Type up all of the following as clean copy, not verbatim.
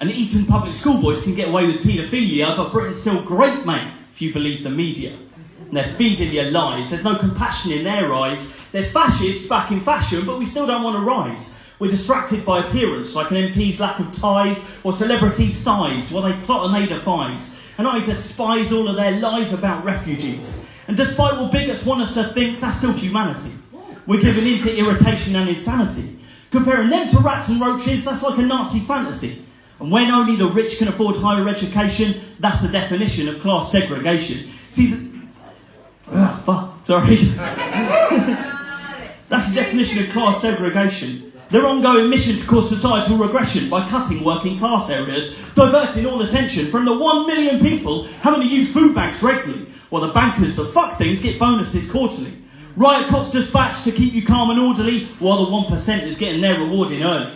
And Eton public school boys can get away with paedophilia, but Britain's still great, mate, if you believe the media. And they're feeding you lies. There's no compassion in their eyes. There's fascists back in fashion, but we still don't want to rise. We're distracted by appearance, like an MP's lack of ties or celebrity size, while they plot and they devise. And I despise all of their lies about refugees. And despite what bigots want us to think, that's still humanity. We're giving in to irritation and insanity. Comparing them to rats and roaches, that's like a Nazi fantasy. And when only the rich can afford higher education, that's the definition of class segregation. See, That's the definition of class segregation. Their ongoing mission to cause societal regression by cutting working class areas, diverting all attention from the 1 million people having to use food banks regularly, while the bankers that fuck things get bonuses quarterly. Riot cops dispatched to keep you calm and orderly, while the 1% is getting their reward in early.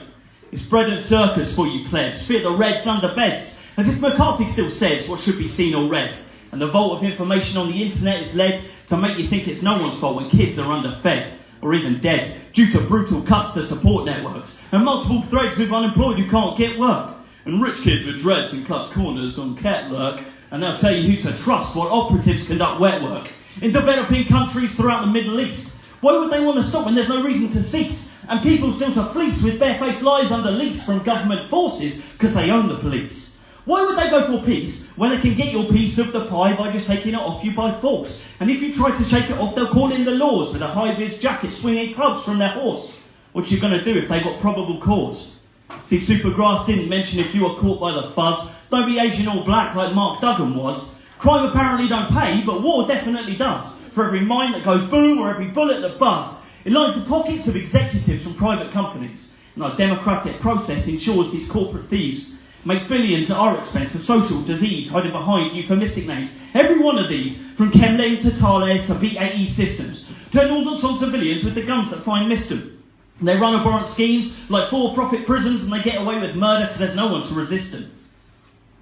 It's bread and circus for you plebs, fit the reds under beds, as if McCarthy still says what should be seen or read. And the vault of information on the internet is led to make you think it's no one's fault when kids are underfed, or even dead, due to brutal cuts to support networks, and multiple threads with unemployed who can't get work, and rich kids with dreads and cuts corners on catwork, and they'll tell you who to trust while operatives conduct wet work. In developing countries throughout the Middle East, why would they want to stop when there's no reason to cease? And people still to fleece with barefaced lies under lease from government forces because they own the police. Why would they go for peace when they can get your piece of the pie by just taking it off you by force? And if you try to shake it off, they'll call in the laws with a high-vis jacket swinging clubs from their horse. What you going to do if they've got probable cause? See, Supergrass didn't mention if you were caught by the fuzz. Don't be Asian or black like Mark Duggan was. Crime apparently don't pay, but war definitely does. For every mine that goes boom or every bullet that buzzes, it lines the pockets of executives from private companies. And our democratic process ensures these corporate thieves make billions at our expense of social disease hiding behind euphemistic names. Every one of these, from Chemlin to Thales to BAE Systems, turn ordnance on civilians with the guns that find missed them. And they run abhorrent schemes like for-profit prisons, and they get away with murder because there's no one to resist them.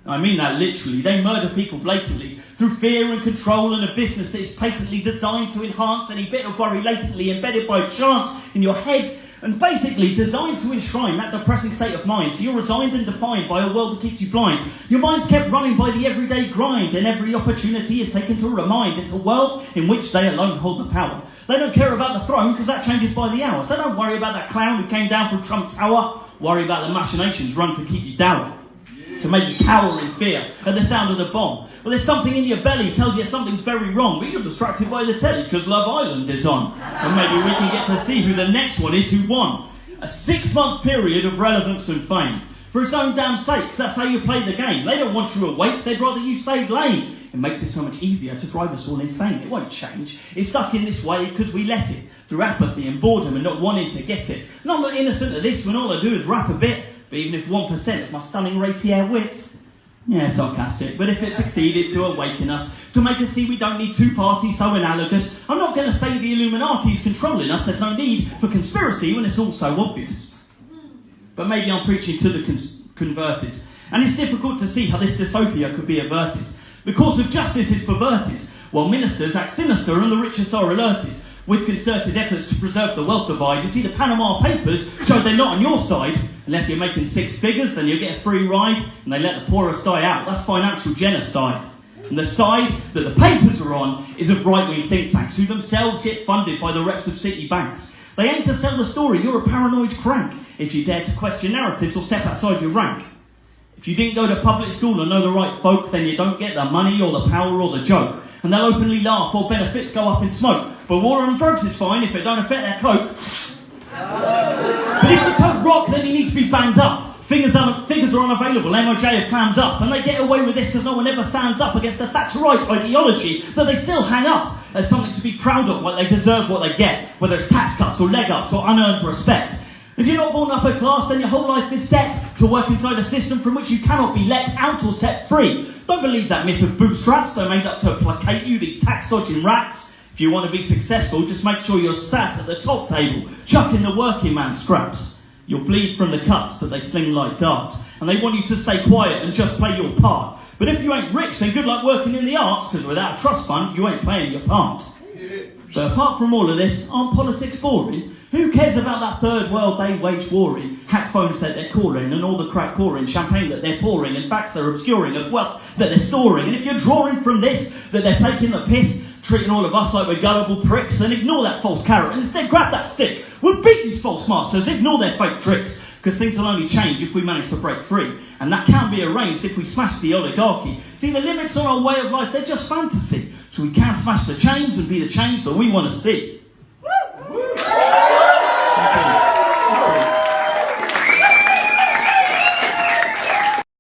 I mean that literally. They murder people blatantly through fear and control and a business that is patently designed to enhance any bit of worry latently embedded by chance in your head, and basically designed to enshrine that depressing state of mind, so you're resigned and defined by a world that keeps you blind. Your mind's kept running by the everyday grind, and every opportunity is taken to remind it's a world in which they alone hold the power. They don't care about the throne because that changes by the hour, so don't worry about that clown who came down from Trump Tower. Worry about the machinations run to keep you dour, to make you cower in fear at the sound of the bomb. Well, there's something in your belly tells you something's very wrong, but you're distracted by the telly because Love Island is on. And maybe we can get to see who the next one is who won. A 6-month period of relevance and fame. For its own damn sakes, that's how you play the game. They don't want you awake, they'd rather you stayed lame. It makes it so much easier to drive us all insane. It won't change. It's stuck in this way because we let it, through apathy and boredom and not wanting to get it. And I'm not innocent of this when all I do is rap a bit. But even if 1% of my stunning rapier wit, yeah, sarcastic, but if it succeeded to awaken us, to make us see we don't need two parties so analogous, I'm not going to say the Illuminati's controlling us. There's no need for conspiracy when it's all so obvious. But maybe I'm preaching to the converted, and it's difficult to see how this dystopia could be averted. The cause of justice is perverted, while ministers act sinister and the richest are alerted. With concerted efforts to preserve the wealth divide, you see the Panama Papers show they're not on your side. Unless you're making 6 figures, then you'll get a free ride, and they let the poorest die out. That's financial genocide. And the side that the papers are on is of right-wing think tanks, who themselves get funded by the reps of city banks. They aim to sell the story you're a paranoid crank if you dare to question narratives or step outside your rank. If you didn't go to public school or know the right folk, then you don't get the money or the power or the joke. And they'll openly laugh or benefits go up in smoke. But war on drugs is fine if it don't affect their coke. But if you tote rock, then you need to be banned up. Figures are unavailable, MOJ have clammed up. And they get away with this because no one ever stands up against the Thatcherite ideology that they still hang up as something to be proud of, like they deserve what they get, whether it's tax cuts or leg ups or unearned respect. If you're not born upper class, then your whole life is set to work inside a system from which you cannot be let out or set free. Don't believe that myth of bootstraps. They're made up to placate you, these tax-dodging rats. If you want to be successful, just make sure you're sat at the top table, chucking the working man scraps. You'll bleed from the cuts that they sling like darts, and they want you to stay quiet and just play your part. But if you ain't rich, then good luck working in the arts, because without a trust fund, you ain't playing your part. But apart from all of this, aren't politics boring? Who cares about that third world they wage warring, hack phones that they're calling, and all the crack pouring, champagne that they're pouring, and facts they're obscuring, of wealth that they're storing? And if you're drawing from this that they're taking the piss, treating all of us like we're gullible pricks, then ignore that false carrot and instead grab that stick. We'll beat these false masters, ignore their fake tricks, because things will only change if we manage to break free. And that can be arranged if we smash the oligarchy. See, the limits on our way of life, they're just fantasy. So we can smash the chains and be the change that we want to see.